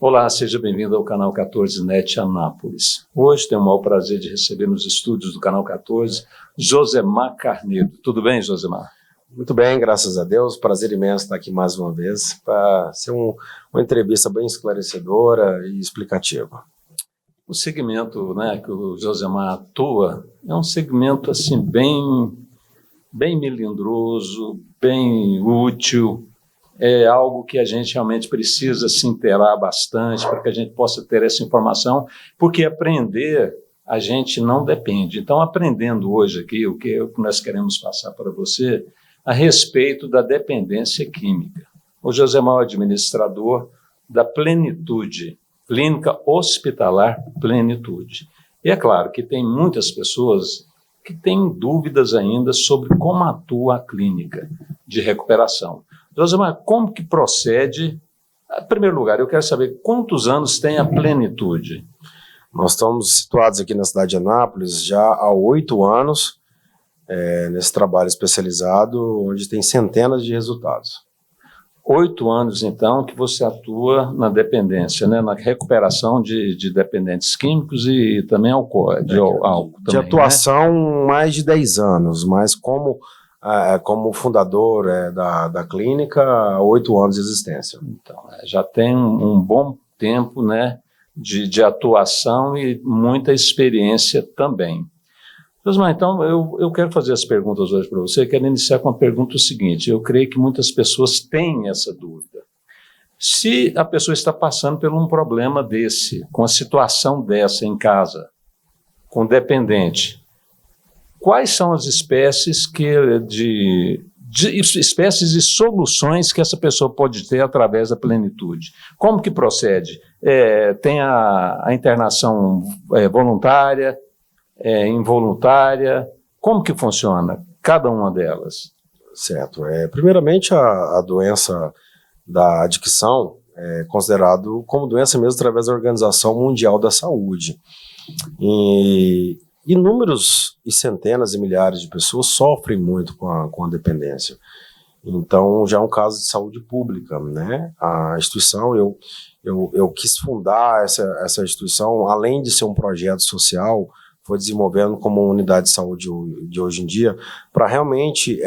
Olá, seja bem-vindo ao Canal 14 NET Anápolis. Hoje tenho o maior prazer de receber nos estúdios do Canal 14 Josemar Carneiro. Tudo bem, Josemar? Muito bem, graças a Deus. Prazer imenso estar aqui mais uma vez para ser uma entrevista bem esclarecedora e explicativa. O segmento, que o Josemar atua é um segmento assim, bem melindroso, bem útil. É algo que a gente realmente precisa se inteirar bastante para que a gente possa ter essa informação, porque aprender a gente não depende. Então, aprendendo hoje aqui o que nós queremos passar para você a respeito da dependência química. O Josemar é o administrador da Plenitude, Clínica Hospitalar Plenitude. E é claro que tem muitas pessoas que têm dúvidas ainda sobre como atua a clínica de recuperação. Josemar, como que procede? Em primeiro lugar, eu quero saber quantos anos tem a Plenitude? Nós estamos situados aqui na cidade de Anápolis já há 8 anos, nesse trabalho especializado, onde tem centenas de resultados. 8 anos, então, que você atua na dependência, na recuperação de dependentes químicos e também álcool também, de atuação, mais de 10 anos, mas como fundador da clínica, 8 anos de existência. Então, já tem um bom tempo de atuação e muita experiência também. Josemar, então, eu quero fazer as perguntas hoje para você. Quero iniciar com a pergunta seguinte. Eu creio que muitas pessoas têm essa dúvida. Se a pessoa está passando por um problema desse, com a situação dessa em casa, com dependente, quais são as espécies espécies e soluções que essa pessoa pode ter através da Plenitude? Como que procede? Tem a internação voluntária, involuntária? Como que funciona cada uma delas? Certo. Primeiramente, a doença da adicção é considerado como doença mesmo através da Organização Mundial da Saúde. E inúmeros e centenas e milhares de pessoas sofrem muito com a dependência. Então, já é um caso de saúde pública, A instituição, eu quis fundar essa instituição, além de ser um projeto social, foi desenvolvendo como uma unidade de saúde de hoje em dia, para realmente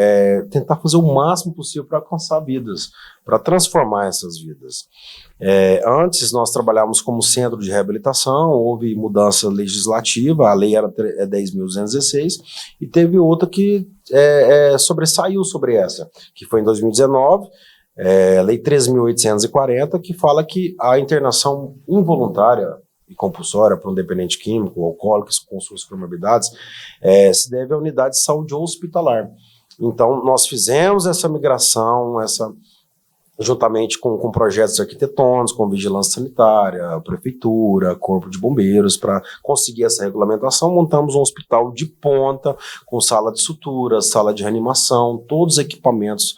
tentar fazer o máximo possível para alcançar vidas, para transformar essas vidas. Antes nós trabalhávamos como centro de reabilitação, houve mudança legislativa, a lei era 10.216, e teve outra que sobressaiu sobre essa, que foi em 2019, lei 13.840, que fala que a internação involuntária e compulsória para um dependente químico, alcoólico com suas comorbidades, se deve à unidade de saúde hospitalar. Então, nós fizemos essa migração, juntamente com projetos arquitetônicos, com vigilância sanitária, prefeitura, corpo de bombeiros, para conseguir essa regulamentação, montamos um hospital de ponta, com sala de sutura, sala de reanimação, todos os equipamentos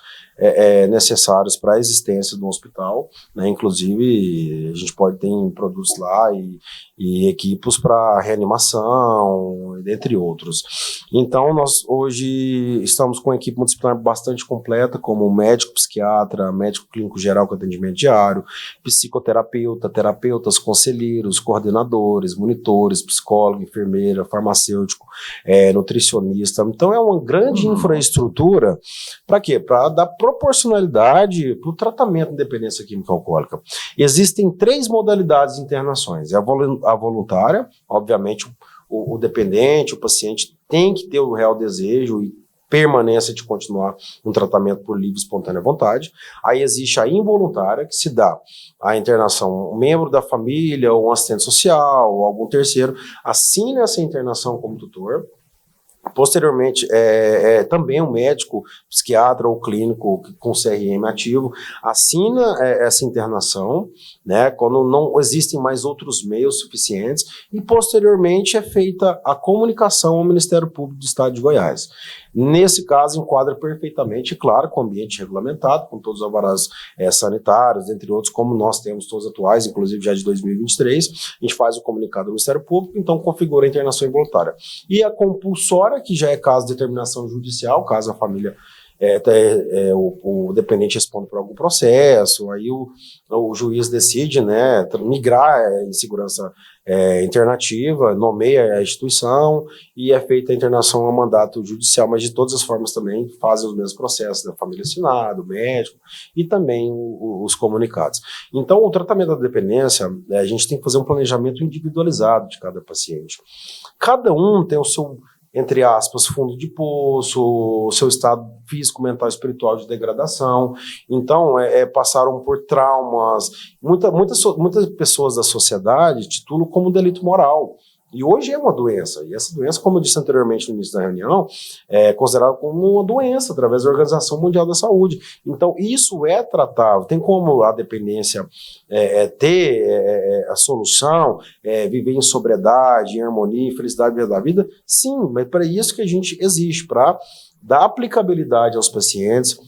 necessários para a existência do hospital, Inclusive a gente pode ter produtos lá e equipos para reanimação, dentre outros. Então nós hoje estamos com uma equipe multidisciplinar bastante completa, como médico psiquiatra, médico clínico geral com atendimento diário, psicoterapeuta, terapeutas, conselheiros, coordenadores, monitores, psicólogo, enfermeira, farmacêutico, nutricionista. Então é uma grande infraestrutura. Para quê? Para dar proporcionalidade para o tratamento de dependência química alcoólica. Existem 3 modalidades de internações. A voluntária, obviamente o dependente, o paciente tem que ter o real desejo e permanência de continuar um tratamento por livre e espontânea vontade. Aí existe a involuntária, que se dá a internação, um membro da família, ou um assistente social, ou algum terceiro, assina essa internação como tutor. Posteriormente, também um médico, psiquiatra ou clínico com CRM ativo assina essa internação, quando não existem mais outros meios suficientes, e posteriormente é feita a comunicação ao Ministério Público do Estado de Goiás. Nesse caso, enquadra perfeitamente, claro, com o ambiente regulamentado, com todos os alvarás sanitários, entre outros, como nós temos todos atuais, inclusive já de 2023, a gente faz o comunicado ao Ministério Público, então configura a internação involuntária. E a compulsória, que já é caso de determinação judicial, caso a família o dependente responde por algum processo, aí o juiz decide, né, migrar em segurança internativa, nomeia a instituição e é feita a internação a mandato judicial, mas de todas as formas também fazem os mesmos processos, da família assinada, o médico e também os comunicados. Então, o tratamento da dependência, a gente tem que fazer um planejamento individualizado de cada paciente. Cada um tem o seu, entre aspas, fundo de poço, o seu estado físico, mental e espiritual de degradação. Então, passaram por traumas. Muitas pessoas da sociedade titulam como delito moral. E hoje é uma doença. E essa doença, como eu disse anteriormente no início da reunião, é considerada como uma doença através da Organização Mundial da Saúde. Então, isso é tratável. Tem como a dependência ter a solução, viver em sobriedade, em harmonia, em felicidade da vida? Sim, mas para isso que a gente existe, para dar aplicabilidade aos pacientes,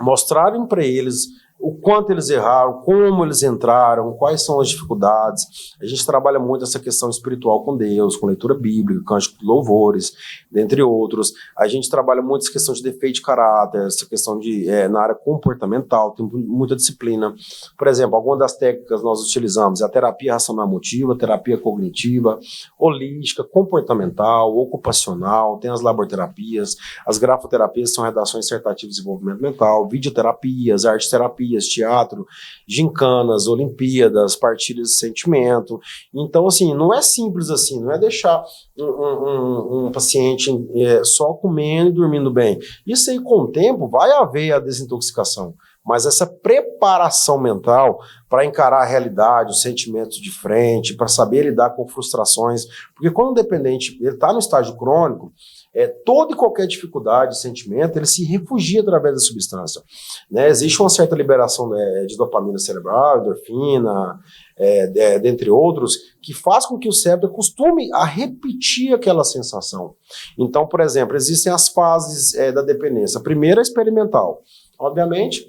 mostrarem para eles o quanto eles erraram, como eles entraram, quais são as dificuldades. A gente trabalha muito essa questão espiritual com Deus, com leitura bíblica, cântico de louvores, dentre outros. A gente trabalha muito essa questão de defeito de caráter, essa questão de na área comportamental, tem muita disciplina. Por exemplo, algumas das técnicas nós utilizamos é a terapia racional emotiva, a terapia cognitiva, holística, comportamental, ocupacional, tem as laboterapias, as grafoterapias são redações dissertativas de desenvolvimento mental, videoterapias, arte-terapias, teatro, gincanas, olimpíadas, partilhas de sentimento. Então, assim, não é simples assim, não é deixar um paciente só comendo e dormindo bem. Isso aí, com o tempo, vai haver a desintoxicação. Mas essa preparação mental para encarar a realidade, os sentimentos de frente, para saber lidar com frustrações, porque quando o dependente está no estágio crônico, toda e qualquer dificuldade, sentimento, ele se refugia através da substância. Né? Existe uma certa liberação de dopamina cerebral, endorfina, dentre outros, que faz com que o cérebro acostume a repetir aquela sensação. Então, por exemplo, existem as fases da dependência. A primeira é experimental. Obviamente,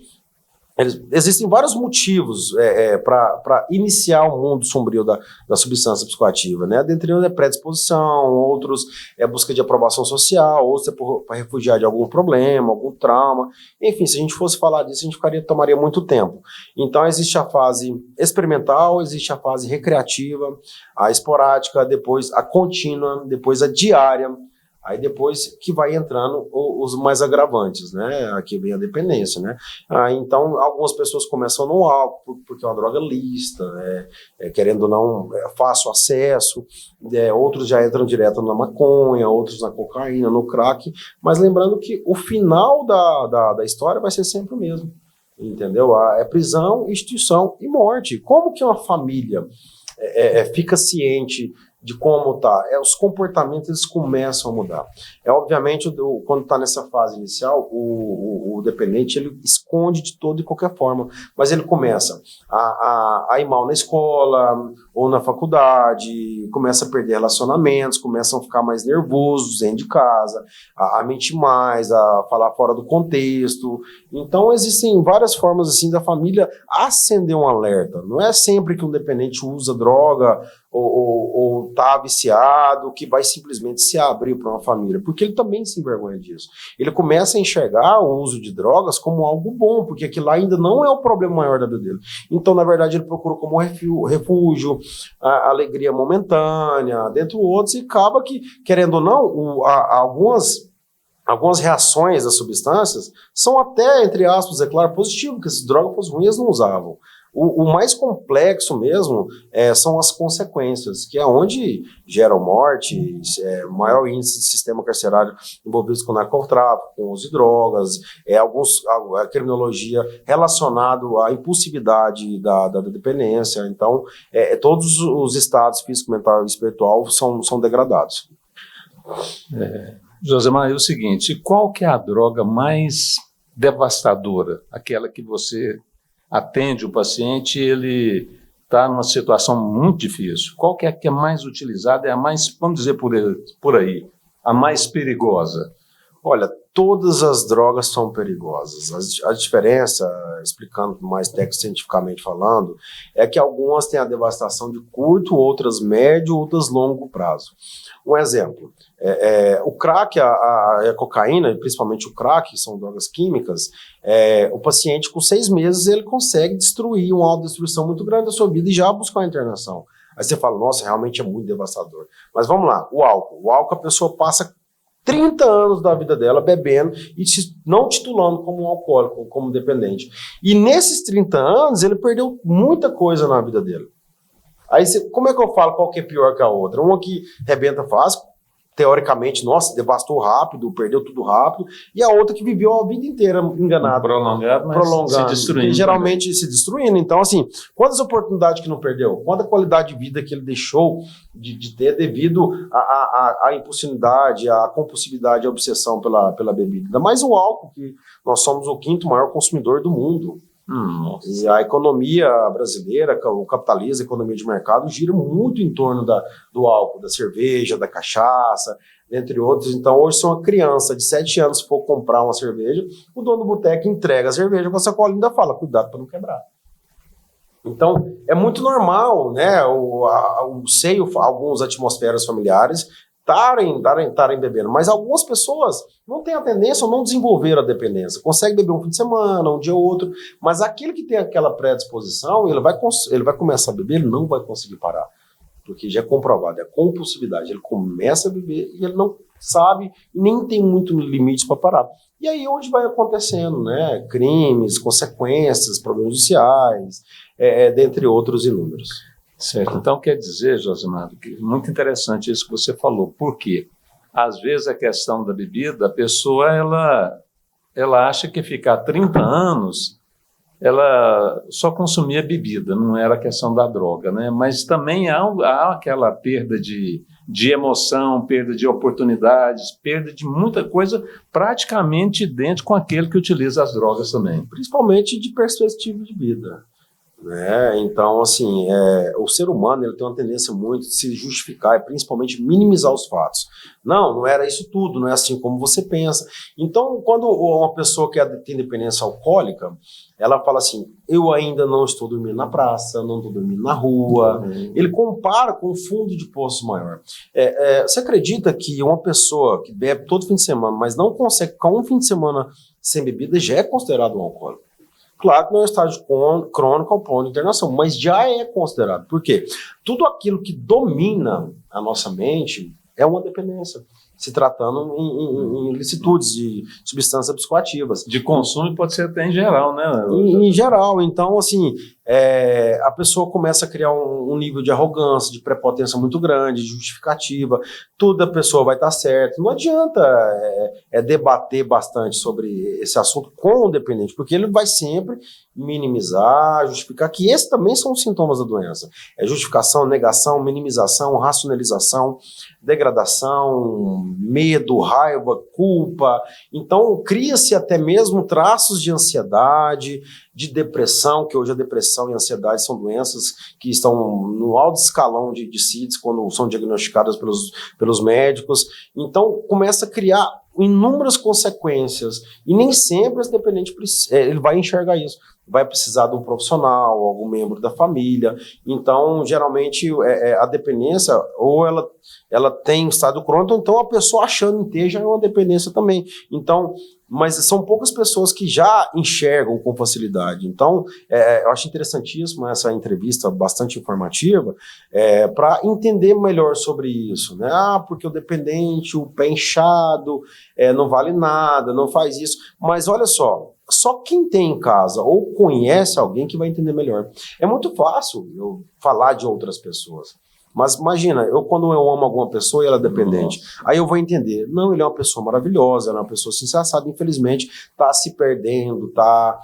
existem vários motivos para iniciar o mundo sombrio da substância psicoativa, né? Dentre eles predisposição, outros busca de aprovação social, outros para refugiar de algum problema, algum trauma. Enfim, se a gente fosse falar disso, a gente tomaria muito tempo. Então, existe a fase experimental, existe a fase recreativa, a esporádica, depois a contínua, depois a diária. Aí depois que vai entrando os mais agravantes, né? Aqui vem a dependência, né? Então, algumas pessoas começam no álcool, porque é uma droga lícita, querendo ou não, fácil acesso, outros já entram direto na maconha, outros na cocaína, no crack, mas lembrando que o final da história vai ser sempre o mesmo, entendeu? É prisão, instituição e morte. Como que uma família fica ciente de como tá? Os comportamentos eles começam a mudar. Obviamente, quando está nessa fase inicial, o dependente ele esconde de toda e qualquer forma, mas ele começa a ir mal na escola ou na faculdade, começa a perder relacionamentos, começam a ficar mais nervosos dentro de casa, a mentir mais, a falar fora do contexto. Então, existem várias formas assim da família acender um alerta. Não é sempre que um dependente usa droga ou tá viciado, que vai simplesmente se abrir para uma família, porque ele também se envergonha disso. Ele começa a enxergar o uso de drogas como algo bom, porque aquilo lá ainda não é o problema maior da vida dele. Então, na verdade, ele procura como refúgio, a alegria momentânea, dentre outros, e acaba que, querendo ou não, algumas reações das substâncias são até, entre aspas, é claro, positivo, porque se drogas fossem ruins, eles não usavam. O mais complexo mesmo são as consequências, que é onde geram morte, maior índice de sistema carcerário envolvido com narcotráfico, com uso de drogas, a criminologia relacionada à impulsividade da dependência. Então, todos os estados físico, mental e espiritual são degradados. Josemar, é o seguinte, qual que é a droga mais devastadora? Aquela que você atende o paciente, ele está numa situação muito difícil. Qual que é mais utilizada, é a mais, vamos dizer por aí, a mais perigosa? Olha, todas as drogas são perigosas. A diferença, explicando mais cientificamente falando, é que algumas têm a devastação de curto, outras médio, outras longo prazo. Um exemplo, o crack, a cocaína, principalmente o crack, que são drogas químicas, o paciente com 6 meses ele consegue destruir uma autodestruição muito grande da sua vida e já buscar uma internação. Aí você fala, nossa, realmente é muito devastador. Mas vamos lá, o álcool a pessoa passa 30 anos da vida dela bebendo e não titulando como um alcoólico, como dependente. E nesses 30 anos, ele perdeu muita coisa na vida dele. Aí, como é que eu falo qual que é pior que a outra? Uma que rebenta fácil, teoricamente, nossa, devastou rápido, perdeu tudo rápido, e a outra que viveu a vida inteira enganada. Prolongado, mas se destruindo. Geralmente também. Se destruindo. Então, assim, quantas oportunidades que não perdeu? Quanta qualidade de vida que ele deixou de ter devido à impulsividade, à compulsividade, à obsessão pela bebida. Ainda mais o álcool, que nós somos o 5º maior consumidor do mundo. E a economia brasileira, o capitalismo, a economia de mercado, gira muito em torno do álcool, da cerveja, da cachaça, entre outros. Então, hoje, se uma criança de 7 anos for comprar uma cerveja, o dono do boteco entrega a cerveja com a sacola e ainda fala, cuidado para não quebrar. Então, é muito normal, né, algumas atmosferas familiares estarem bebendo, mas algumas pessoas não têm a tendência ou não desenvolveram a dependência, consegue beber um fim de semana, um dia ou outro, mas aquele que tem aquela predisposição, ele vai começar a beber, ele não vai conseguir parar, porque já é comprovado, é a compulsividade, ele começa a beber e ele não sabe, nem tem muito limites para parar. E aí onde vai acontecendo, né, crimes, consequências, problemas sociais, dentre outros inúmeros. Certo, então quer dizer, Josimar, que muito interessante isso que você falou, porque às vezes a questão da bebida, a pessoa ela acha que ficar 30 anos ela só consumia bebida, não era a questão da droga, né? Mas também há aquela perda de emoção, perda de oportunidades, perda de muita coisa praticamente idêntico com aquele que utiliza as drogas também. Principalmente de perspectiva de vida. Então, assim, o ser humano ele tem uma tendência muito de se justificar e principalmente minimizar os fatos. Não era isso tudo, não é assim como você pensa. Então, quando uma pessoa que tem dependência alcoólica, ela fala assim, eu ainda não estou dormindo na praça, não estou dormindo na rua. Ele compara com um fundo de poço maior. Você acredita que uma pessoa que bebe todo fim de semana, mas não consegue ficar um fim de semana sem bebida, já é considerado um alcoólico? Claro que não é um estágio crônico ao ponto de internação, mas já é considerado. Por quê? Tudo aquilo que domina a nossa mente é uma dependência, se tratando em ilicitudes de substâncias psicoativas. De consumo pode ser até em geral, né? Em geral. Então, assim, a pessoa começa a criar um nível de arrogância, de prepotência muito grande, de justificativa. Tudo a pessoa vai estar certo. Não adianta debater bastante sobre esse assunto com o dependente, porque ele vai sempre minimizar, justificar, que esses também são os sintomas da doença. Justificação, negação, minimização, racionalização, degradação, medo, raiva, culpa. Então, cria-se até mesmo traços de ansiedade, de depressão, que hoje a depressão e a ansiedade são doenças que estão no alto escalão de CIDs quando são diagnosticadas pelos médicos. Então, começa a criar inúmeras consequências e nem sempre esse dependente ele vai enxergar isso. Vai precisar de um profissional, algum membro da família. Então, geralmente, a dependência, ou ela tem um estado crônico, ou então a pessoa achando em ter já é uma dependência também. Então, mas são poucas pessoas que já enxergam com facilidade. Então, eu acho interessantíssimo essa entrevista, bastante informativa, para entender melhor sobre isso, né? Porque o dependente, o pé inchado, não vale nada, não faz isso. Mas olha só quem tem em casa ou conhece alguém que vai entender melhor. É muito fácil eu falar de outras pessoas. Mas imagina, quando eu amo alguma pessoa e ela é dependente, aí eu vou entender, não, ele é uma pessoa maravilhosa, ela é uma pessoa sensacional, infelizmente está se perdendo, está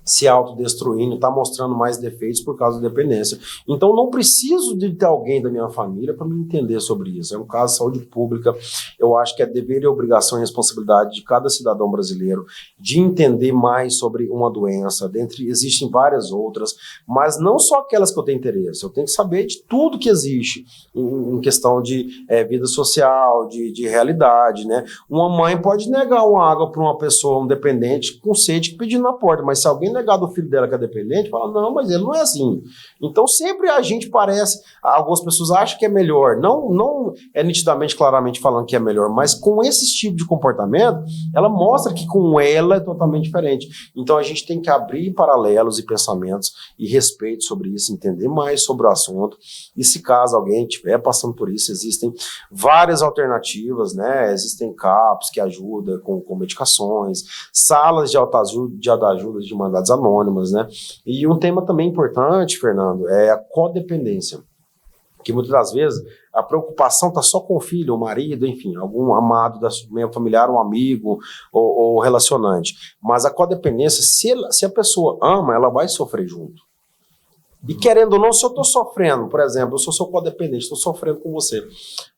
se autodestruindo, está mostrando mais defeitos por causa da dependência. Então, não preciso de ter alguém da minha família para me entender sobre isso. É um caso de saúde pública. Eu acho que é dever e obrigação e responsabilidade de cada cidadão brasileiro de entender mais sobre uma doença. Existem várias outras, mas não só aquelas que eu tenho interesse. Eu tenho que saber de tudo que existe em questão de vida social, de realidade, né? Uma mãe pode negar uma água para uma pessoa, um dependente, com sede, pedindo na porta, mas se alguém negar do filho dela que é dependente, fala, não, mas ele não é assim. Então sempre a gente parece, algumas pessoas acham que é melhor, não é nitidamente, claramente falando que é melhor, mas com esse tipo de comportamento, ela mostra que com ela é totalmente diferente. Então a gente tem que abrir paralelos e pensamentos e respeito sobre isso, entender mais sobre o assunto, e se caso alguém estiver passando por isso, existem várias alternativas, né? Existem CAPs que ajudam com medicações, salas de autoajuda de mandados anônimas, né? E um tema também importante, Fernando, é a codependência, que muitas das vezes a preocupação está só com o filho, o marido, enfim, algum amado da meio familiar, um amigo ou relacionante. Mas a codependência, se a pessoa ama, ela vai sofrer junto. E querendo ou não, se eu estou sofrendo, por exemplo, eu sou seu codependente, estou sofrendo com você.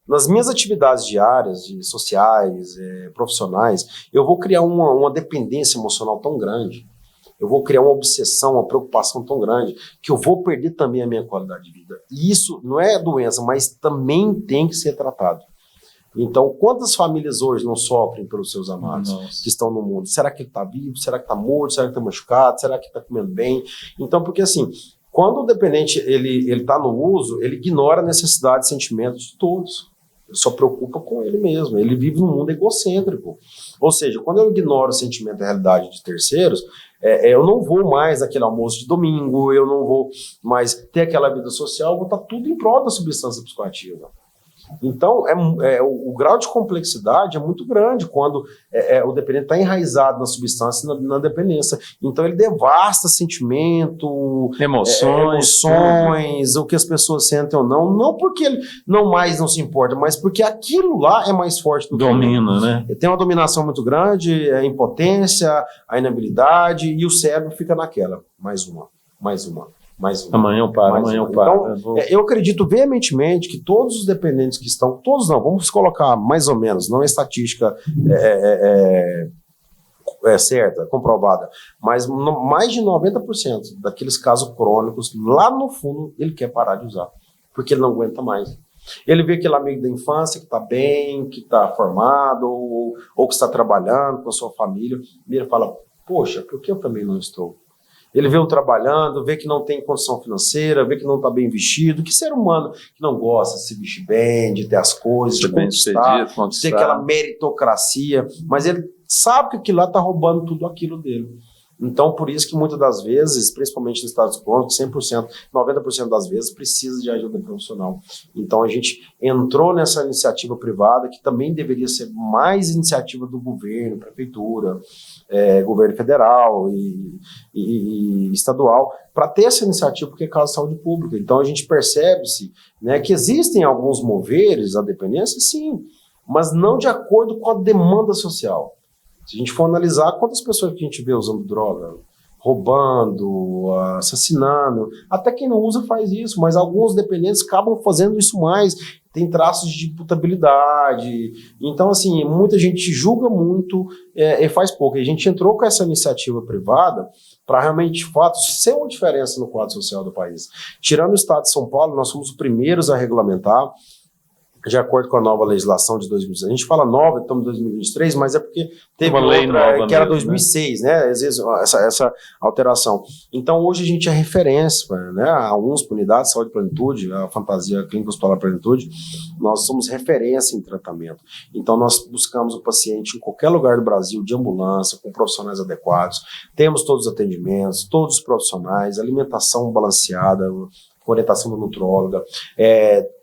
Nas minhas atividades diárias, sociais, profissionais, eu vou criar uma dependência emocional tão grande, eu vou criar uma obsessão, uma preocupação tão grande, que eu vou perder também a minha qualidade de vida. E isso não é doença, mas também tem que ser tratado. Então, quantas famílias hoje não sofrem pelos seus amados que estão no mundo? Será que ele está vivo? Será que está morto? Será que está machucado? Será que está comendo bem? Então, porque assim, quando o dependente ele está no uso, ele ignora a necessidade e sentimentos de todos. Ele só preocupa com ele mesmo. Ele vive num mundo egocêntrico. Ou seja, quando eu ignoro o sentimento e a realidade de terceiros, eu não vou mais naquele almoço de domingo, eu não vou mais ter aquela vida social, eu vou estar tudo em prol da substância psicoativa. Então, o grau de complexidade é muito grande quando o dependente está enraizado na substância, na dependência. Então, ele devasta sentimento, emoções, o que as pessoas sentem ou não. Não porque ele não se importa, mas porque aquilo lá é mais forte do que domina, né? Tem uma dominação muito grande, a impotência, a inabilidade, e o cérebro fica naquela. Mais uma. Amanhã eu paro. Então, eu acredito veementemente que todos os dependentes que estão, todos não, vamos colocar mais ou menos, não é estatística certa, comprovada, mas mais de 90% daqueles casos crônicos, lá no fundo, ele quer parar de usar, porque ele não aguenta mais. Ele vê aquele amigo da infância que está bem, que está formado, ou que está trabalhando com a sua família, e ele fala, poxa, por que eu também não estou? Ele vê o trabalhando, vê que não tem condição financeira, vê que não está bem vestido. Que ser humano que não gosta de se vestir bem, de ter as coisas, de conquistar, de ter aquela meritocracia, mas ele sabe que aquilo lá está roubando tudo aquilo dele. Então, por isso que muitas das vezes, principalmente nos estados crônicos, 100%, 90% das vezes, precisa de ajuda profissional. Então, a gente entrou nessa iniciativa privada, que também deveria ser mais iniciativa do governo, prefeitura, governo federal e estadual, para ter essa iniciativa, porque é causa de saúde pública. Então, a gente percebe-se, né, que existem alguns moveres à dependência, sim, mas não de acordo com a demanda social. Se a gente for analisar quantas pessoas que a gente vê usando droga, roubando, assassinando, até quem não usa faz isso, mas alguns dependentes acabam fazendo isso mais, tem traços de imputabilidade. Então, assim, muita gente julga muito e faz pouco. E a gente entrou com essa iniciativa privada para realmente, de fato, ser uma diferença no quadro social do país. Tirando o estado de São Paulo, nós fomos os primeiros a regulamentar, de acordo com a nova legislação de 2016. A gente fala nova, estamos em 2023, mas é porque teve uma lei nova que era 2006, né? Às vezes essa alteração. Então, hoje a gente é referência, né? A UNSP, Unidade de Saúde e Plenitude, a Fantasia Clínica Hospitalar Plenitude, nós somos referência em tratamento. Então, nós buscamos o paciente em qualquer lugar do Brasil, de ambulância, com profissionais adequados, temos todos os atendimentos, todos os profissionais, alimentação balanceada, com orientação da nutróloga,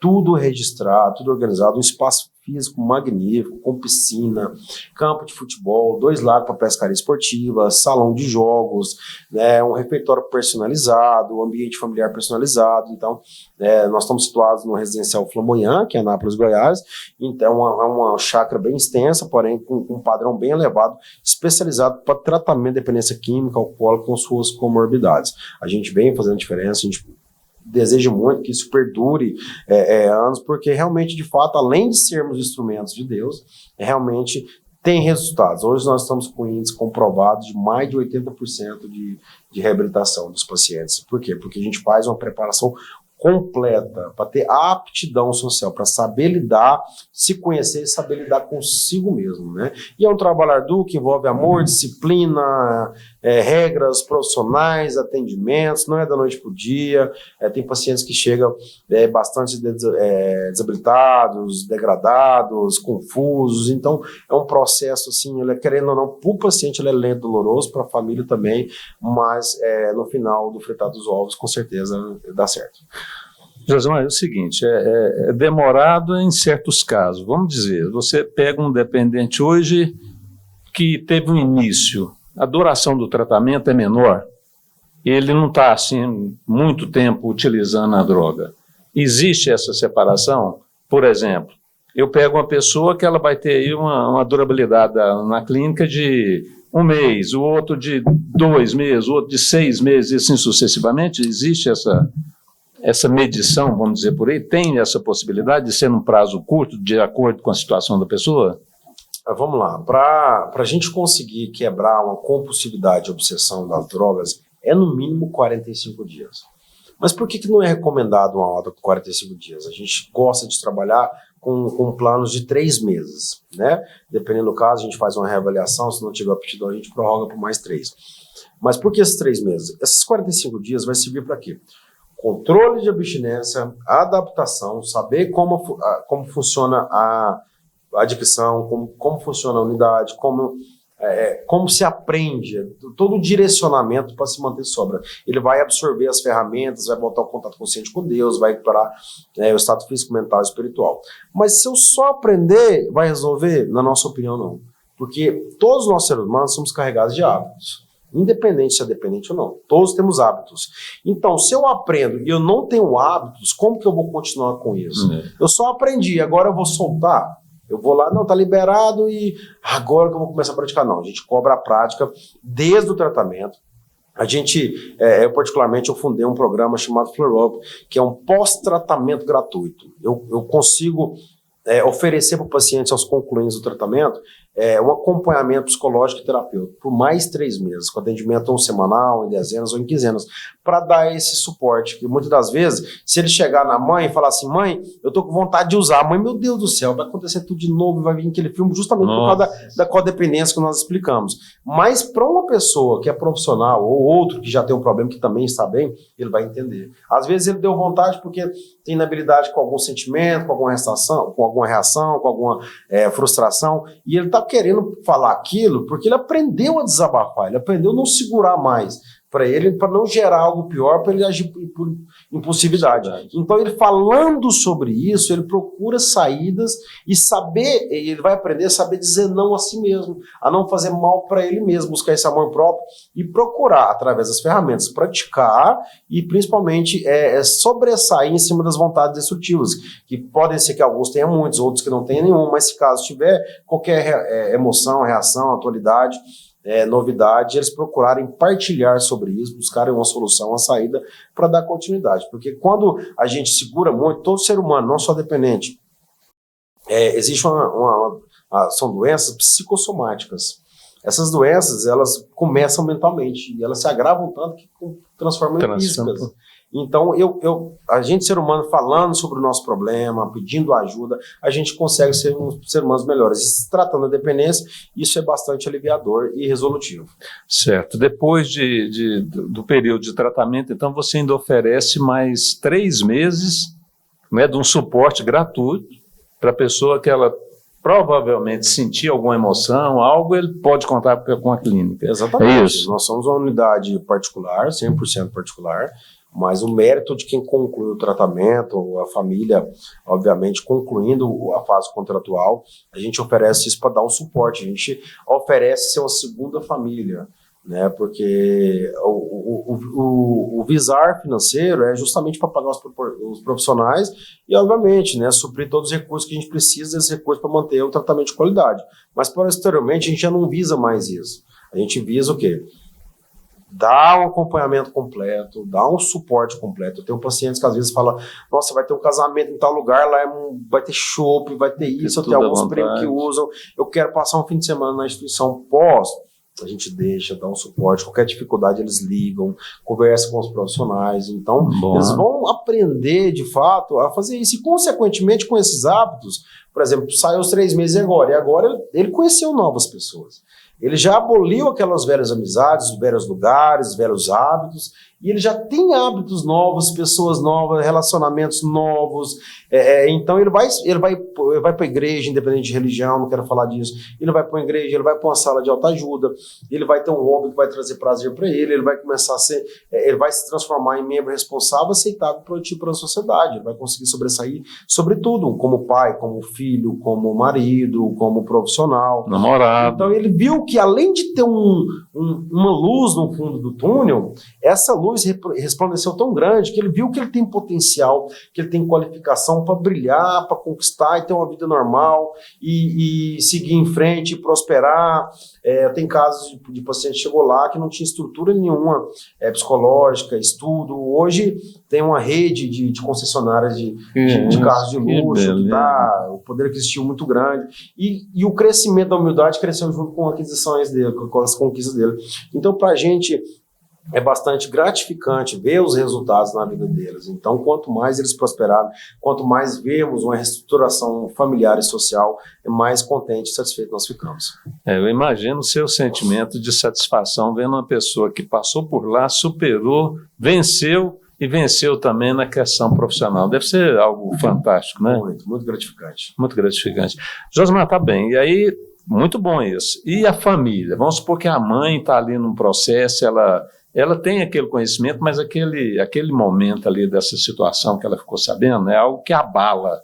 tudo registrado, tudo organizado, um espaço físico magnífico, com piscina, campo de futebol, 2 lagos para pescaria esportiva, salão de jogos, né, um refeitório personalizado, ambiente familiar personalizado. Então, nós estamos situados no residencial Flamboyant, que é Anápolis, Goiás. Então, é uma chácara bem extensa, porém com um padrão bem elevado, especializado para tratamento de dependência química, alcoólica com suas comorbidades. A gente vem fazendo diferença, a gente desejo muito que isso perdure anos, porque realmente, de fato, além de sermos instrumentos de Deus, realmente tem resultados. Hoje nós estamos com índices comprovados de mais de 80% de reabilitação dos pacientes. Por quê? Porque a gente faz uma preparação completa para ter aptidão social, para saber lidar, se conhecer e saber lidar consigo mesmo, né? E é um trabalho árduo que envolve amor, disciplina, regras profissionais, atendimentos, não é da noite para o dia. Tem pacientes que chegam bastante desabilitados, degradados, confusos. Então, é um processo, assim, ele, querendo ou não, para o paciente ele é lento, doloroso, para a família também, mas no final do fritar dos ovos, com certeza dá certo. Josimar, é o seguinte, é demorado em certos casos. Vamos dizer, você pega um dependente hoje que teve um início, a duração do tratamento é menor, ele não está assim muito tempo utilizando a droga. Existe essa separação? Por exemplo, eu pego uma pessoa que ela vai ter aí uma durabilidade na clínica de 1 mês, o outro de 2 meses, o outro de 6 meses, e assim sucessivamente. Existe essa medição, vamos dizer por aí? Tem essa possibilidade de ser num prazo curto, de acordo com a situação da pessoa? Vamos lá, para a gente conseguir quebrar uma compulsividade e obsessão das drogas, é no mínimo 45 dias. Mas por que não é recomendado uma alta com 45 dias? A gente gosta de trabalhar com planos de 3 meses, né? Dependendo do caso, a gente faz uma reavaliação, se não tiver aptidão, a gente prorroga por mais 3. Mas por que esses 3 meses? Esses 45 dias vai servir para quê? Controle de abstinência, adaptação, saber como funciona a adicção, como funciona a unidade, como se aprende, todo o direcionamento para se manter sobra. Ele vai absorver as ferramentas, vai botar o contato consciente com Deus, vai recuperar o estado físico, mental e espiritual. Mas se eu só aprender, vai resolver? Na nossa opinião, não. Porque todos nós seres humanos somos carregados de hábitos. Independente se é dependente ou não. Todos temos hábitos. Então, se eu aprendo e eu não tenho hábitos, como que eu vou continuar com isso? Eu só aprendi, agora eu vou soltar. Eu vou lá, não, tá liberado e agora que eu vou começar a praticar. Não, a gente cobra a prática desde o tratamento. A gente, eu particularmente, eu fundei um programa chamado Flare Up, que é um pós-tratamento gratuito. Eu consigo oferecer para o paciente, aos concluintes do tratamento, um acompanhamento psicológico e terapêutico por mais 3 meses, com atendimento semanal, em dezenas ou em quinzenas, para dar esse suporte. Que muitas das vezes, se ele chegar na mãe e falar assim, mãe, eu tô com vontade de usar, mãe, meu Deus do céu, vai acontecer tudo de novo, vai vir aquele filme justamente por causa da codependência que nós explicamos. Mas para uma pessoa que é profissional, ou outro que já tem um problema que também está bem, ele vai entender. Às vezes ele deu vontade porque tem inabilidade com algum sentimento, com alguma reação, com alguma frustração, e ele está querendo falar aquilo porque ele aprendeu a desabafar, ele aprendeu a não segurar mais para ele, para não gerar algo pior, para ele agir por impulsividade. Então, ele falando sobre isso, ele procura saídas e ele vai aprender a saber dizer não a si mesmo, a não fazer mal para ele mesmo, buscar esse amor próprio e procurar, através das ferramentas, praticar e, principalmente, sobressair em cima das vontades destrutivas, que podem ser que alguns tenham muitos, outros que não tenham nenhum, mas se caso tiver qualquer emoção, reação, atualidade, novidade, eles procurarem partilhar sobre isso, buscarem uma solução, uma saída para dar continuidade. Porque quando a gente segura muito, todo ser humano, não só dependente, existe são doenças psicossomáticas. Essas doenças, elas começam mentalmente e elas se agravam tanto que transformam em físicas. Então, a gente, ser humano, falando sobre o nosso problema, pedindo ajuda, a gente consegue ser ser humanos melhores. E se tratando da dependência, isso é bastante aliviador e resolutivo. Certo. Depois do período de tratamento, então, você ainda oferece mais 3 meses, né, de um suporte gratuito para a pessoa que ela provavelmente sentir alguma emoção, algo, ele pode contar com a clínica. Exatamente. É isso? Nós somos uma unidade particular, 100% particular, mas o mérito de quem conclui o tratamento, a família, obviamente, concluindo a fase contratual, a gente oferece isso para dar um suporte, a gente oferece ser uma segunda família, né? Porque o visar financeiro é justamente para pagar os profissionais e, obviamente, né, suprir todos os recursos que a gente precisa desses recursos para manter o tratamento de qualidade. Mas, posteriormente, a gente já não visa mais isso. A gente visa o quê? Dar um acompanhamento completo, dar um suporte completo. Eu tenho pacientes que às vezes falam, nossa, vai ter um casamento em tal lugar, lá vai ter chopp, vai ter isso, eu tenho alguns prêmios que usam, eu quero passar um fim de semana na instituição pós. A gente deixa, dá um suporte, qualquer dificuldade eles ligam, conversam com os profissionais, então eles vão aprender de fato a fazer isso, e consequentemente com esses hábitos, por exemplo, saiu os 3 meses e agora ele conheceu novas pessoas, ele já aboliu aquelas velhas amizades, velhos lugares, velhos hábitos, e ele já tem hábitos novos, pessoas novas, relacionamentos novos, então ele vai para a igreja, independente de religião, não quero falar disso, ele vai para uma igreja, ele vai para uma sala de autoajuda, ele vai ter um hobby que vai trazer prazer para ele vai começar a ser, ele vai se transformar em membro responsável, aceitável, produtivo para a sociedade, ele vai conseguir sobressair sobre tudo, como pai, como filho, como marido, como profissional, namorado. Então ele viu que além de ter uma luz no fundo do túnel, essa luz resplandeceu tão grande que ele viu que ele tem potencial, que ele tem qualificação para brilhar, para conquistar e ter uma vida normal e seguir em frente, prosperar. Tem casos de paciente que chegou lá que não tinha estrutura nenhuma psicológica, estudo. Hoje tem uma rede de concessionárias de carros de luxo, que dá o poder aquisitivo muito grande. E o crescimento da humildade cresceu junto com as aquisições dele, com as conquistas dele. Então, para a gente, é bastante gratificante ver os resultados na vida deles. Então, quanto mais eles prosperarem, quanto mais vemos uma reestruturação familiar e social, mais contente e satisfeito nós ficamos. Eu imagino o seu sentimento de satisfação vendo uma pessoa que passou por lá, superou, venceu e venceu também na questão profissional. Deve ser algo fantástico, né? Muito gratificante. Muito gratificante. Josimar, tá bem. E aí, muito bom isso. E a família? Vamos supor que a mãe está ali num processo, ela tem aquele conhecimento, mas aquele momento ali dessa situação que ela ficou sabendo é algo que abala.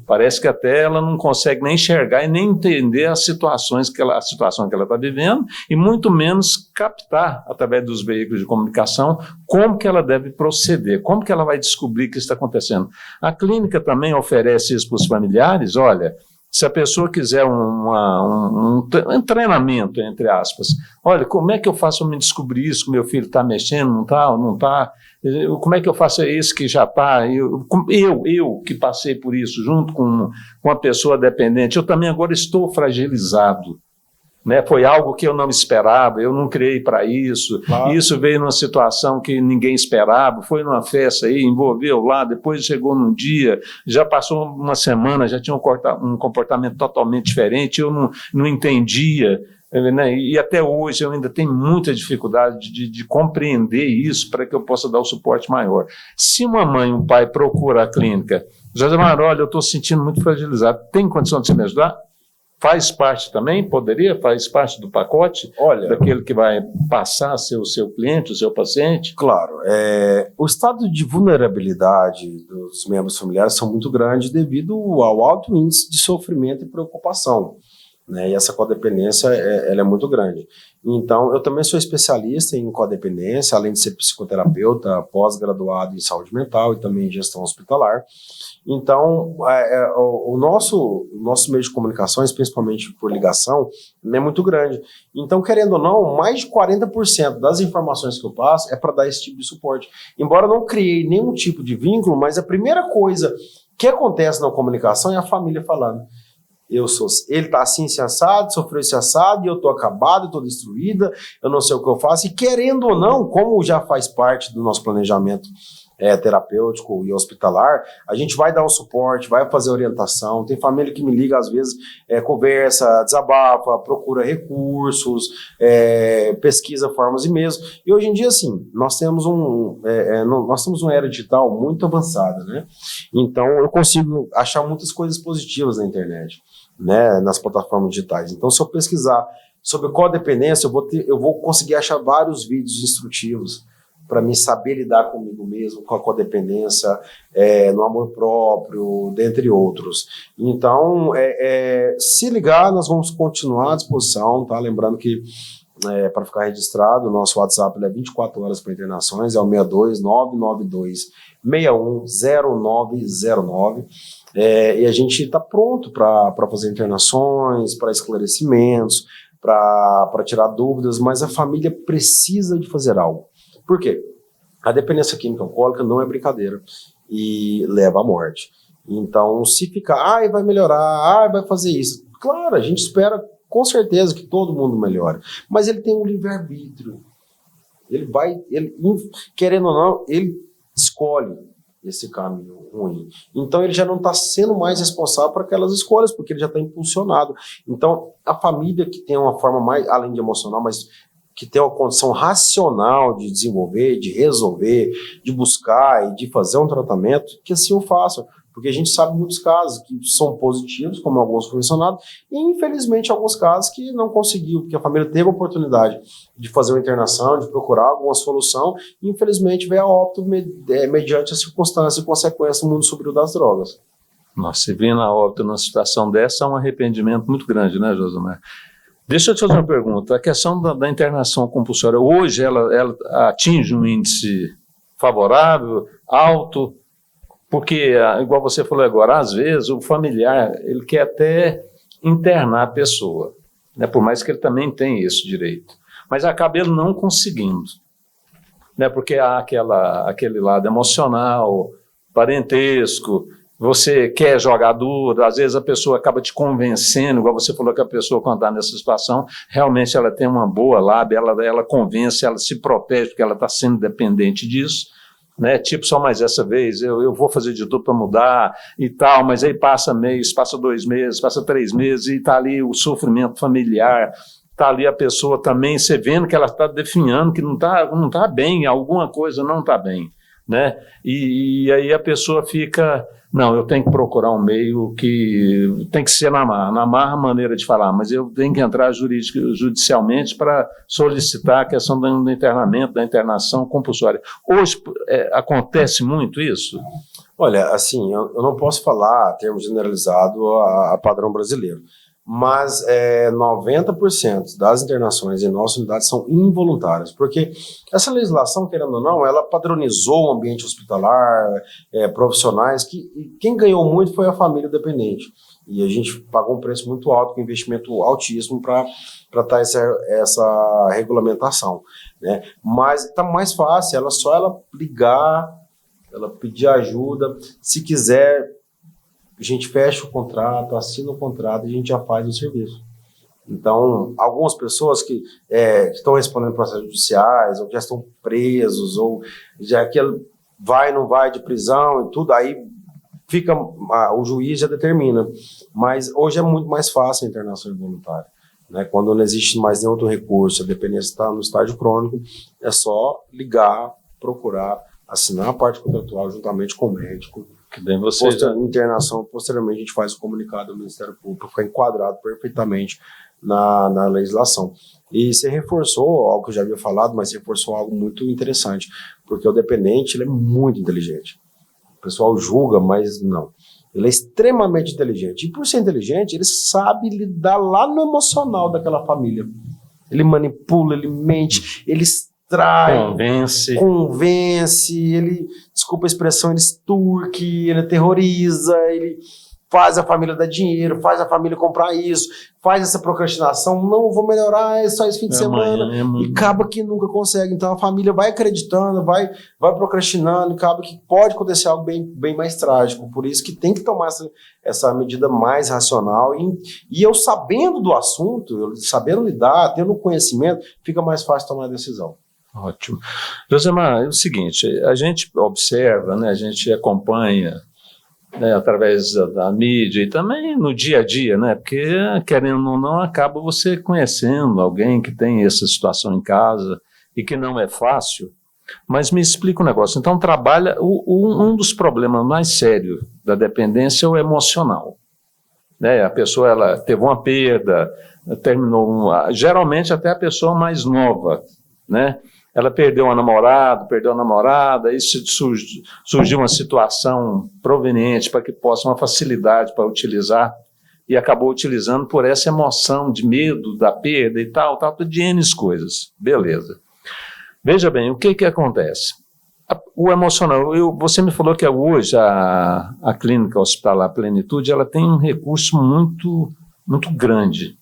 Parece que até ela não consegue nem enxergar e nem entender a situação que ela está vivendo e muito menos captar, através dos veículos de comunicação, como que ela deve proceder, como que ela vai descobrir que isso está acontecendo. A clínica também oferece isso para os familiares, olha, se a pessoa quiser um treinamento, entre aspas, olha, como é que eu faço para me descobrir isso, que meu filho está mexendo, não está ou não está? Como é que eu faço isso que já está? Eu que passei por isso, junto com uma pessoa dependente, eu também agora estou fragilizado. Né? Foi algo que eu não esperava, eu não criei para isso, claro. Isso veio numa situação que ninguém esperava, foi numa festa aí, envolveu lá, depois chegou num dia, já passou uma semana, já tinha um comportamento totalmente diferente, eu não entendia, né? E até hoje eu ainda tenho muita dificuldade de compreender isso para que eu possa dar o suporte maior. Se uma mãe e um pai procuram a clínica, Josimar, olha, eu estou sentindo muito fragilizado, tem condição de você me ajudar? Faz parte também, faz parte do pacote, olha, daquele que vai passar a ser o seu cliente, o seu paciente? Claro, o estado de vulnerabilidade dos membros familiares são muito grande devido ao alto índice de sofrimento e preocupação, né? E essa codependência ela é muito grande. Então, eu também sou especialista em codependência, além de ser psicoterapeuta, pós-graduado em saúde mental e também em gestão hospitalar. Então, o nosso meio de comunicações, principalmente por ligação, é muito grande. Então, querendo ou não, mais de 40% das informações que eu passo é para dar esse tipo de suporte. Embora eu não criei nenhum tipo de vínculo, mas a primeira coisa que acontece na comunicação é a família falando. Ele está assim, esse assado, sofreu esse assado, e eu estou acabado, estou destruída, eu não sei o que eu faço. E querendo ou não, como já faz parte do nosso planejamento terapêutico e hospitalar, a gente vai dar um suporte, vai fazer orientação. Tem família que me liga, às vezes, conversa, desabafa, procura recursos, pesquisa formas e meios. E hoje em dia, assim, nós temos uma era digital muito avançada, né? Então, eu consigo achar muitas coisas positivas na internet, né, nas plataformas digitais. Então, se eu pesquisar sobre codependência, eu vou conseguir achar vários vídeos instrutivos, para mim saber lidar comigo mesmo, com a codependência, no amor próprio, dentre outros. Então, se ligar, nós vamos continuar à disposição, tá? Lembrando que, para ficar registrado, o nosso WhatsApp é 24 horas para internações, é o 62992-610909. E a gente está pronto para fazer internações, para esclarecimentos, para tirar dúvidas, mas a família precisa de fazer algo. Por quê? A dependência química alcoólica não é brincadeira e leva à morte. Então, se ficar, vai melhorar, vai fazer isso. Claro, a gente espera com certeza que todo mundo melhore, mas ele tem um livre-arbítrio. Ele querendo ou não, ele escolhe esse caminho ruim. Então, ele já não está sendo mais responsável por aquelas escolhas, porque ele já está impulsionado. Então, a família que tem uma forma mais, além de emocional, mas que tem uma condição racional de desenvolver, de resolver, de buscar e de fazer um tratamento, que assim o faça. Porque a gente sabe muitos casos que são positivos, como alguns foram mencionados, e infelizmente alguns casos que não conseguiu, porque a família teve a oportunidade de fazer uma internação, de procurar alguma solução, e infelizmente veio a óbito mediante a circunstância e consequência do mundo sombrio das drogas. Nossa, se vir na óbito numa situação dessa, é um arrependimento muito grande, né, Josemar? Deixa eu te fazer uma pergunta. A questão da internação compulsória, hoje ela atinge um índice favorável, alto? Porque, igual você falou agora, às vezes o familiar ele quer até internar a pessoa, né, por mais que ele também tenha esse direito, mas acaba ele não conseguindo, né, porque há aquele lado emocional, parentesco, você quer jogar duro, às vezes a pessoa acaba te convencendo, igual você falou que a pessoa, quando está nessa situação, realmente ela tem uma boa lábia, ela convence, ela se protege, porque ela está sendo dependente disso, né? Tipo, só mais essa vez, eu vou fazer de tudo para mudar e tal, mas aí passa mês, passa 2 meses, passa 3 meses e está ali o sofrimento familiar, está ali a pessoa também, você vendo que ela está definhando, que não está bem, alguma coisa não está bem, né? E aí a pessoa fica, não, eu tenho que procurar um meio que tem que ser na marra a maneira de falar, mas eu tenho que entrar judicialmente para solicitar a questão do internamento, da internação compulsória. Hoje acontece muito isso? Olha, assim, eu não posso falar a termo generalizado a padrão brasileiro, mas 90% das internações em nossa unidade são involuntárias, porque essa legislação, querendo ou não, ela padronizou o ambiente hospitalar, profissionais, que quem ganhou muito foi a família dependente, e a gente pagou um preço muito alto, com investimento altíssimo para estar essa regulamentação, né? Mas está mais fácil, ela ligar, ela pedir ajuda, se quiser, a gente fecha o contrato, assina o contrato e a gente já faz o serviço. Então, algumas pessoas que estão respondendo processos judiciais, ou já estão presos, ou já que não vai de prisão e tudo, aí o juiz já determina. Mas hoje é muito mais fácil a internação involuntária, né? Quando não existe mais nenhum outro recurso, a dependência está no estágio crônico, é só ligar, procurar, assinar a parte contratual juntamente com o médico. Que bem você internação, posteriormente a gente faz o comunicado do Ministério Público para ficar enquadrado perfeitamente na legislação. E você reforçou algo que eu já havia falado, mas você reforçou algo muito interessante, porque o dependente ele é muito inteligente. O pessoal julga, mas não. Ele é extremamente inteligente. E por ser inteligente, ele sabe lidar lá no emocional daquela família. Ele manipula, ele mente, ele trai, convence, ele, desculpa a expressão, ele extorque, ele terroriza, ele faz a família dar dinheiro, faz a família comprar isso, faz essa procrastinação, não vou melhorar, é só esse fim de semana, e acaba que nunca consegue. Então a família vai acreditando, vai procrastinando, e acaba que pode acontecer algo bem mais trágico. Por isso que tem que tomar essa medida mais racional, e eu sabendo do assunto, eu sabendo lidar, tendo conhecimento, fica mais fácil tomar a decisão. Ótimo. Josemar, é o seguinte, a gente observa, né, a gente acompanha, né, através da mídia e também no dia a dia, né, porque querendo ou não, acaba você conhecendo alguém que tem essa situação em casa e que não é fácil, mas me explica um negócio, então trabalha, um dos problemas mais sérios da dependência é o emocional, né, a pessoa ela teve uma perda, terminou, geralmente até a pessoa mais nova, né, ela perdeu a namorada, aí surgiu uma situação proveniente para que possa uma facilidade para utilizar, e acabou utilizando por essa emoção de medo da perda e tal, de N coisas. Beleza. Veja bem, o que acontece? O emocional, você me falou que hoje a clínica hospitalar Plenitude, ela tem um recurso muito, muito grande.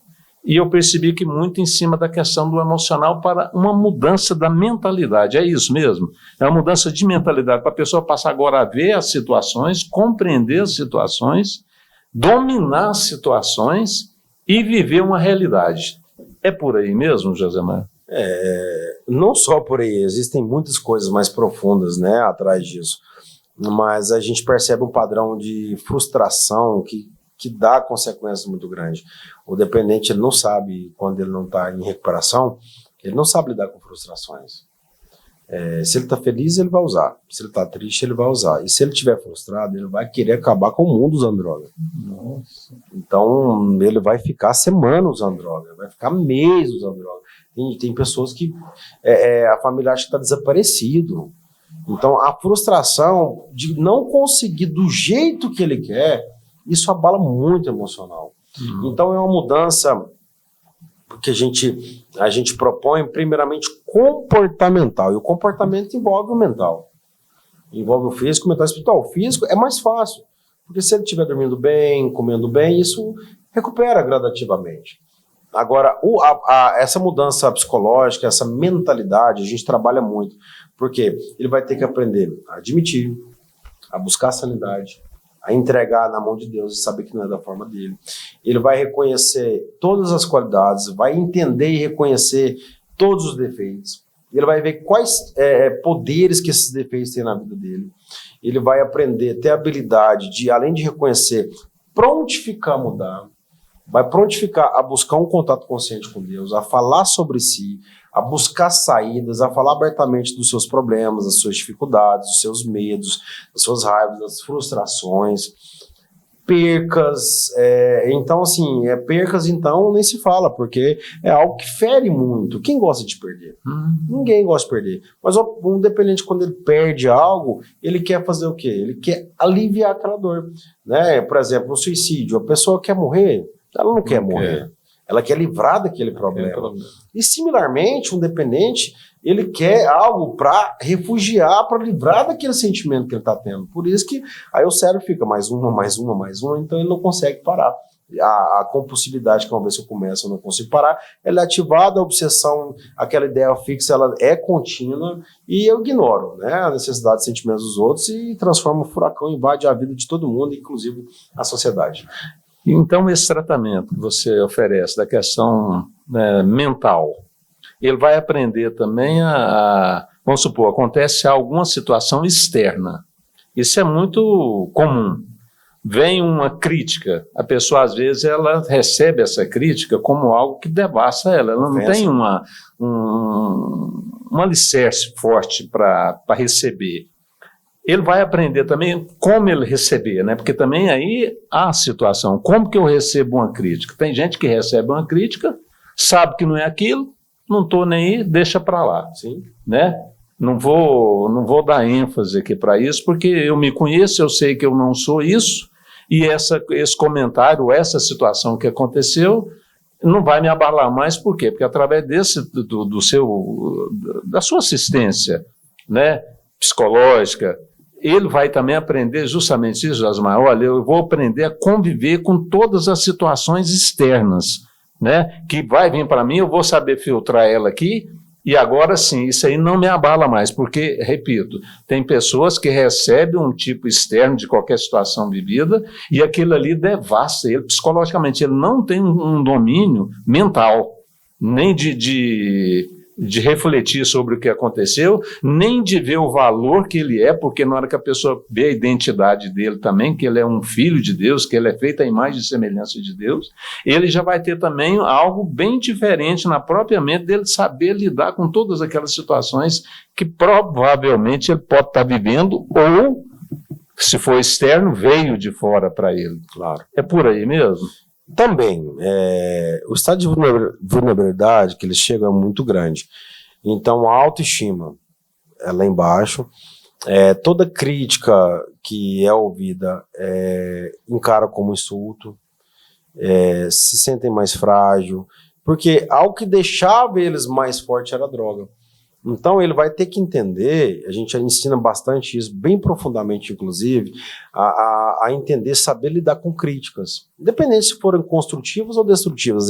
E eu percebi que muito em cima da questão do emocional para uma mudança da mentalidade. É isso mesmo? É uma mudança de mentalidade para a pessoa passar agora a ver as situações, compreender as situações, dominar as situações e viver uma realidade. É por aí mesmo, Josemar? Não só por aí, existem muitas coisas mais profundas, né, atrás disso. Mas a gente percebe um padrão de frustração que dá consequências muito grandes. O dependente, ele não sabe, quando ele não está em recuperação, ele não sabe lidar com frustrações. Se ele está feliz, ele vai usar. Se ele está triste, ele vai usar. E se ele estiver frustrado, ele vai querer acabar com o mundo usando droga. Nossa. Então, ele vai ficar semanas usando droga, vai ficar meses usando droga. Tem pessoas que a família acha que está desaparecido. Então, a frustração de não conseguir do jeito que ele quer, isso abala muito o emocional. Então, é uma mudança que a gente propõe, primeiramente, comportamental. E o comportamento envolve o mental. Envolve o físico, o mental e o espiritual. O físico é mais fácil, porque se ele estiver dormindo bem, comendo bem, isso recupera gradativamente. Agora, essa mudança psicológica, essa mentalidade, a gente trabalha muito. Porque ele vai ter que aprender a admitir, a buscar a sanidade, a entregar na mão de Deus e saber que não é da forma dele. Ele vai reconhecer todas as qualidades, vai entender e reconhecer todos os defeitos. Ele vai ver quais poderes que esses defeitos têm na vida dele. Ele vai aprender, ter a habilidade de, além de reconhecer, prontificar a mudar, vai prontificar a buscar um contato consciente com Deus, a falar sobre si, a buscar saídas, a falar abertamente dos seus problemas, das suas dificuldades, dos seus medos, das suas raivas, das frustrações, percas. Então, assim, percas, então, nem se fala, porque é algo que fere muito. Quem gosta de perder? Ninguém gosta de perder. Mas um dependente, quando ele perde algo, ele quer fazer o quê? Ele quer aliviar aquela dor. Né? Por exemplo, o suicídio. A pessoa quer morrer, ela não quer morrer. Ela quer livrar daquele problema. E, similarmente, um dependente, ele quer algo para refugiar, para livrar daquele sentimento que ele está tendo. Por isso que aí o cérebro fica mais uma, então ele não consegue parar. A compulsividade, que uma vez que eu começo eu não consigo parar, ela é ativada, a obsessão, aquela ideia fixa, ela é contínua e eu ignoro, né, a necessidade de sentimentos dos outros e transformo o furacão, invade a vida de todo mundo, inclusive a sociedade. Então, esse tratamento que você oferece da questão mental, ele vai aprender também vamos supor, acontece alguma situação externa. Isso é muito comum. Vem uma crítica, a pessoa às vezes ela recebe essa crítica como algo que devasta ela não tem um alicerce forte para receber. Ele vai aprender também como ele receber, né? Porque também aí há a situação, como que eu recebo uma crítica? Tem gente que recebe uma crítica, sabe que não é aquilo, não estou nem aí, deixa para lá. Sim. Né? Não vou dar ênfase aqui para isso, porque eu me conheço, eu sei que eu não sou isso, e esse comentário, essa situação que aconteceu, não vai me abalar mais, por quê? Porque através da sua assistência, né, psicológica, ele vai também aprender justamente isso, Josemar. Olha, eu vou aprender a conviver com todas as situações externas, né, que vai vir para mim, eu vou saber filtrar ela aqui, e agora sim, isso aí não me abala mais, porque, repito, tem pessoas que recebem um tipo externo de qualquer situação vivida, e aquilo ali devasta ele psicologicamente, ele não tem um domínio mental, nem de refletir sobre o que aconteceu, nem de ver o valor que ele é, porque na hora que a pessoa vê a identidade dele também, que ele é um filho de Deus, que ele é feito à imagem e semelhança de Deus, ele já vai ter também algo bem diferente na própria mente dele saber lidar com todas aquelas situações que provavelmente ele pode estar vivendo ou, se for externo, veio de fora para ele. Claro. É por aí mesmo? Também, o estado de vulnerabilidade que eles chegam é muito grande. Então, a autoestima é lá embaixo. Toda crítica que é ouvida encara como insulto, se sentem mais frágil, porque algo que deixava eles mais fortes era a droga. Então ele vai ter que entender, a gente ensina bastante isso, bem profundamente inclusive, a entender, saber lidar com críticas, independente se forem construtivas ou destrutivas.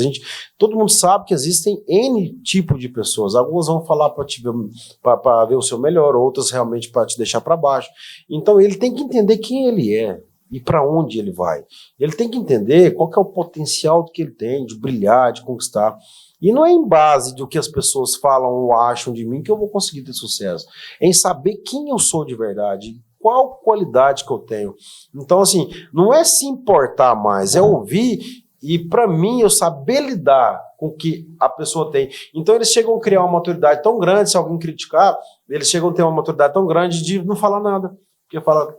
Todo mundo sabe que existem N tipos de pessoas, algumas vão falar para ver o seu melhor, outras realmente para te deixar para baixo. Então ele tem que entender quem ele é e para onde ele vai. Ele tem que entender qual que é o potencial que ele tem de brilhar, de conquistar. E não é em base do que as pessoas falam ou acham de mim que eu vou conseguir ter sucesso. É em saber quem eu sou de verdade, qual qualidade que eu tenho. Então, assim, não é se importar mais, é ouvir e, para mim, eu saber lidar com o que a pessoa tem. Então, eles chegam a criar uma maturidade tão grande, se alguém criticar, eles chegam a ter uma maturidade tão grande de não falar nada. Porque fala...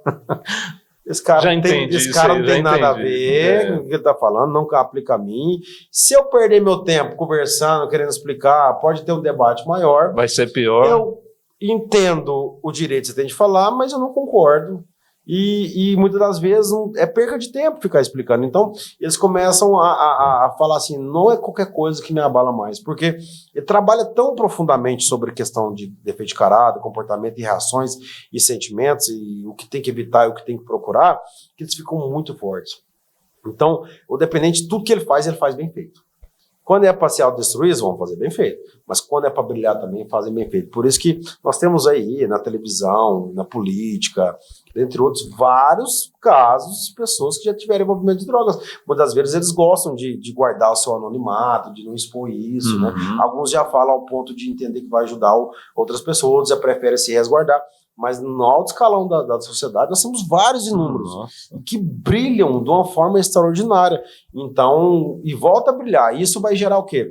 Esse cara não tem nada a ver com o que ele está falando, não aplica a mim. Se eu perder meu tempo conversando, querendo explicar, pode ter um debate maior. Vai ser pior. Eu entendo o direito que você tem de falar, mas eu não concordo. E muitas das vezes é perca de tempo ficar explicando. Então, eles começam a falar assim, não é qualquer coisa que me abala mais, porque ele trabalha tão profundamente sobre a questão de defeito de caráter, comportamento e reações e sentimentos, e o que tem que evitar e o que tem que procurar, que eles ficam muito fortes. Então, o dependente, tudo que ele faz bem feito. Quando é para se autodestruir, eles vão fazer bem feito. Mas quando é para brilhar também, fazem bem feito. Por isso que nós temos aí, na televisão, na política, entre outros, vários casos de pessoas que já tiveram envolvimento de drogas. Muitas vezes eles gostam de guardar o seu anonimato, de não expor isso, né? Alguns já falam ao ponto de entender que vai ajudar outras pessoas, outros já preferem se resguardar. Mas no alto escalão da sociedade nós temos vários números que brilham de uma forma extraordinária. Então, e volta a brilhar. Isso vai gerar o quê?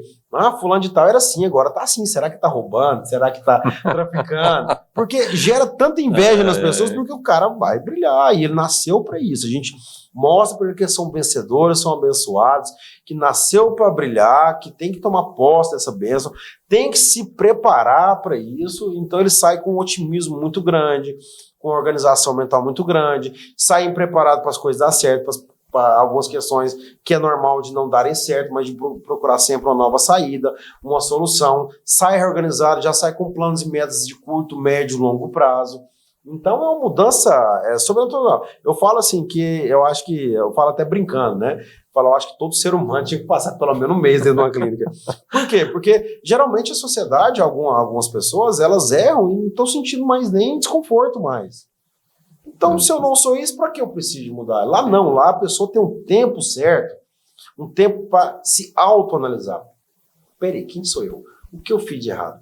Fulano de tal era assim, agora tá assim. Será que tá roubando? Será que tá traficando? Porque gera tanta inveja nas pessoas, porque o cara vai brilhar e ele nasceu para isso. A gente mostra para ele que são vencedores, são abençoados, que nasceu para brilhar, que tem que tomar posse dessa bênção, tem que se preparar para isso. Então ele sai com um otimismo muito grande, com uma organização mental muito grande, saem preparados para as coisas dar certo, para algumas questões que é normal de não darem certo, mas de procurar sempre uma nova saída, uma solução, sai reorganizado, já sai com planos e metas de curto, médio e longo prazo. Então é uma mudança sobrenatural. Eu falo assim que eu falo até brincando, né? Eu acho que todo ser humano tinha que passar pelo menos um mês dentro de uma clínica. Por quê? Porque geralmente a sociedade, algumas pessoas, elas erram e não estão sentindo mais nem desconforto mais. Então, se eu não sou isso, para que eu preciso mudar? Lá não, lá a pessoa tem um tempo certo, um tempo para se autoanalisar. Peraí, quem sou eu? O que eu fiz de errado?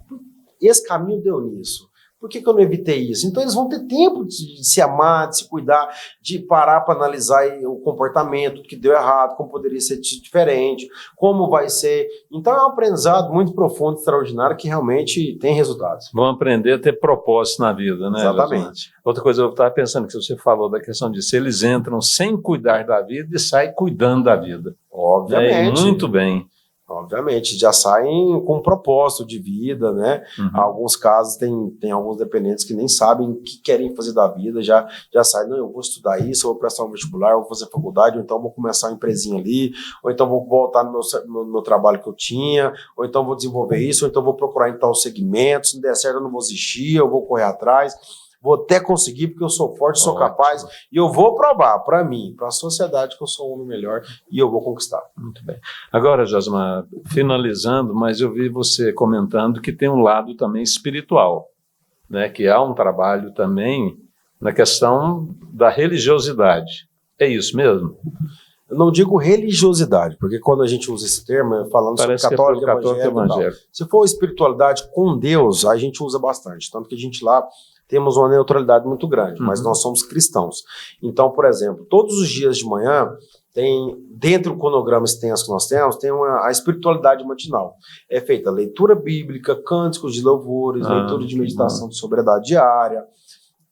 Esse caminho deu nisso. Por que eu não evitei isso? Então eles vão ter tempo de se amar, de se cuidar, de parar para analisar o comportamento, o que deu errado, como poderia ser diferente, como vai ser. Então é um aprendizado muito profundo, extraordinário, que realmente tem resultados. Vão aprender a ter propósito na vida, né? Exatamente. Outra coisa, eu estava pensando que você falou da questão de se eles entram sem cuidar da vida e saem cuidando da vida. Obviamente. Muito bem. Obviamente, já saem com um propósito de vida, né? Alguns casos tem alguns dependentes que nem sabem o que querem fazer da vida, já saem, não, eu vou estudar isso, eu vou prestar um vestibular, eu vou fazer faculdade, ou então vou começar uma empresinha ali, ou então vou voltar no meu trabalho que eu tinha, ou então vou desenvolver isso, ou então vou procurar em tal segmento, se não der certo eu não vou desistir, eu vou correr atrás. Vou até conseguir, porque eu sou forte, sou capaz, e eu vou provar para mim, para a sociedade, que eu sou um homem melhor, e eu vou conquistar. Muito bem. Agora, Josmar, finalizando, mas eu vi você comentando que tem um lado também espiritual, né? Que há um trabalho também na questão da religiosidade. É isso mesmo? Eu não digo religiosidade, porque quando a gente usa esse termo, falando parece sobre católico, evangélico. Se for espiritualidade com Deus, a gente usa bastante. Tanto que a gente lá temos uma neutralidade muito grande, mas nós somos cristãos. Então, por exemplo, todos os dias de manhã, dentro do cronograma extenso que nós temos, tem a espiritualidade matinal. É feita leitura bíblica, cânticos de louvores, leitura de meditação de sobriedade diária.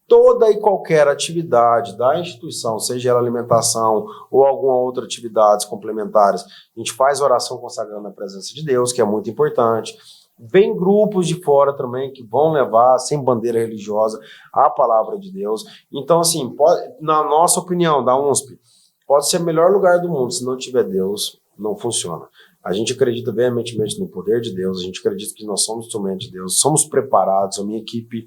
Toda e qualquer atividade da instituição, seja ela alimentação ou alguma outra atividades complementares, a gente faz oração consagrando a presença de Deus, que é muito importante. Vem grupos de fora também que vão levar, sem bandeira religiosa, a palavra de Deus. Então, assim, na nossa opinião, da UNSP, pode ser o melhor lugar do mundo, se não tiver Deus, não funciona. A gente acredita veementemente no poder de Deus, a gente acredita que nós somos instrumentos de Deus, somos preparados, a minha equipe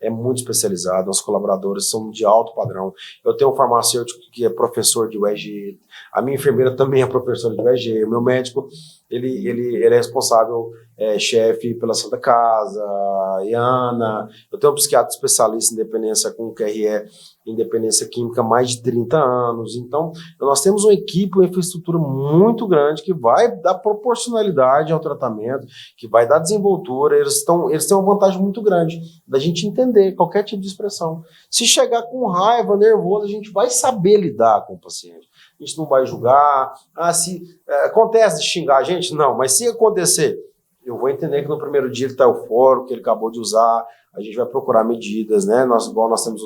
é muito especializada, nossos colaboradores são de alto padrão. Eu tenho um farmacêutico que é professor de UEG, a minha enfermeira também é professora de UEG, o meu médico, ele é responsável, chefe pela Santa Casa, IANA, eu tenho um psiquiatra especialista em dependência com QRE, em dependência química, há mais de 30 anos. Então, nós temos uma equipe, uma infraestrutura muito grande que vai dar proporcionalidade ao tratamento, que vai dar desenvoltura. Eles têm uma vantagem muito grande da gente entender qualquer tipo de expressão. Se chegar com raiva, nervoso, a gente vai saber lidar com o paciente. A gente não vai julgar. Se acontece de xingar a gente? Não, mas se acontecer, eu vou entender que no primeiro dia ele está eufórico, que ele acabou de usar, a gente vai procurar medidas, né? Igual nós temos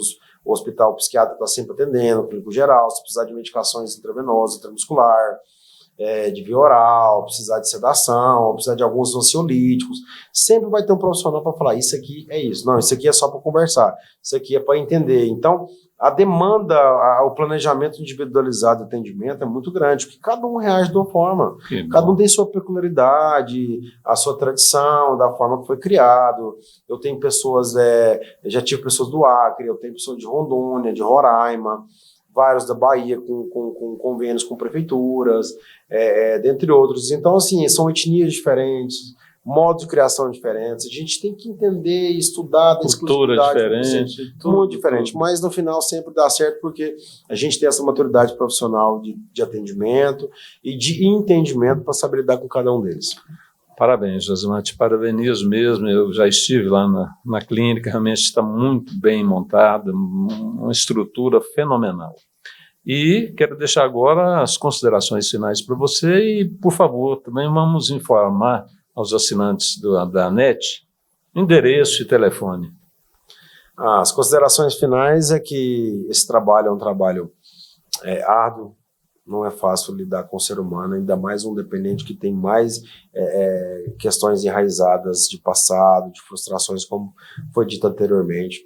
o hospital, o psiquiatra está sempre atendendo, o clínico geral, se precisar de medicações intravenosas, intramuscular, de via oral, precisar de sedação, precisar de alguns ansiolíticos, sempre vai ter um profissional para falar, isso aqui é isso, não, isso aqui é só para conversar, isso aqui é para entender. Então, a demanda, o planejamento individualizado de atendimento é muito grande, porque cada um reage de uma forma, cada um tem sua peculiaridade, a sua tradição, da forma que foi criado. Eu tenho pessoas, já tive pessoas do Acre, eu tenho pessoas de Rondônia, de Roraima, vários da Bahia com convênios com prefeituras, dentre outros. Então, assim, são etnias diferentes, modos de criação diferentes, a gente tem que entender e estudar da cultura diferente, muito diferente, mas no final sempre dá certo porque a gente tem essa maturidade profissional de atendimento e de entendimento para saber lidar com cada um deles. Parabéns, Josimar, te parabenizo mesmo, eu já estive lá na clínica, realmente está muito bem montada, uma estrutura fenomenal. E quero deixar agora as considerações finais para você e, por favor, também vamos informar aos assinantes da ANET, endereço e telefone. As considerações finais é que esse trabalho é um trabalho árduo, não é fácil lidar com o ser humano, ainda mais um dependente que tem mais questões enraizadas de passado, de frustrações, como foi dito anteriormente,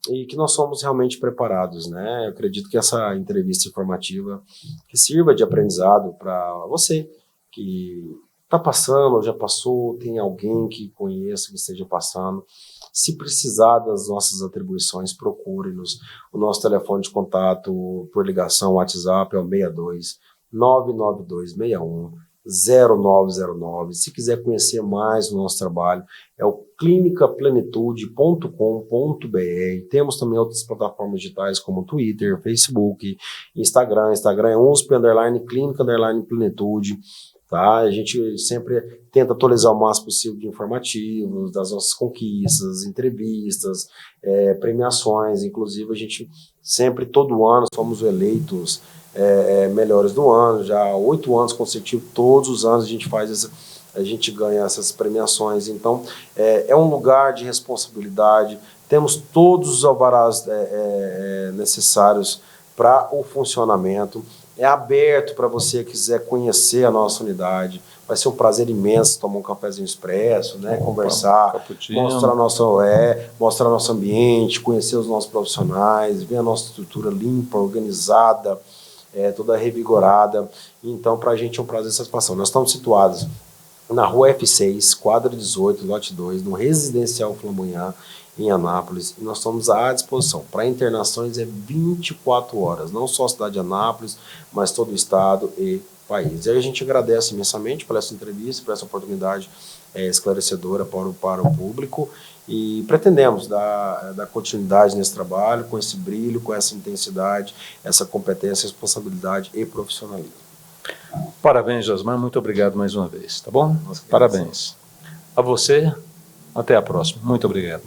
e que nós somos realmente preparados, né? Eu acredito que essa entrevista informativa que sirva de aprendizado para você que está passando ou já passou, tem alguém que conheça que esteja passando. Se precisar das nossas atribuições, procure-nos. O nosso telefone de contato por ligação WhatsApp é o 62 99261 0909. Se quiser conhecer mais o nosso trabalho, é o clinicaplenitude.com.br. Temos também outras plataformas digitais como Twitter, Facebook, Instagram. Instagram é USP_Clínica_Plenitude. Tá? A gente sempre tenta atualizar o máximo possível de informativos, das nossas conquistas, entrevistas, premiações. Inclusive, a gente sempre, todo ano, somos eleitos melhores do ano, já há 8 anos consecutivos, todos os anos a gente ganha essas premiações. Então, é um lugar de responsabilidade, temos todos os alvarás necessários para o funcionamento. É aberto para você que quiser conhecer a nossa unidade. Vai ser um prazer imenso tomar um cafezinho expresso, né? Conversar, mostrar nosso ambiente, conhecer os nossos profissionais, ver a nossa estrutura limpa, organizada, toda revigorada. Então, para a gente é um prazer e satisfação. Nós estamos situados na rua F6, quadra 18, lote 2, no Residencial Flamboyant, em Anápolis, e nós estamos à disposição. Para internações é 24 horas, não só a cidade de Anápolis, mas todo o estado e país. E aí a gente agradece imensamente por essa entrevista, por essa oportunidade esclarecedora para o público, e pretendemos dar continuidade nesse trabalho, com esse brilho, com essa intensidade, essa competência, responsabilidade e profissionalismo. Parabéns, Josimar, muito obrigado mais uma vez, tá bom? Parabéns. A você, até a próxima. Muito obrigado.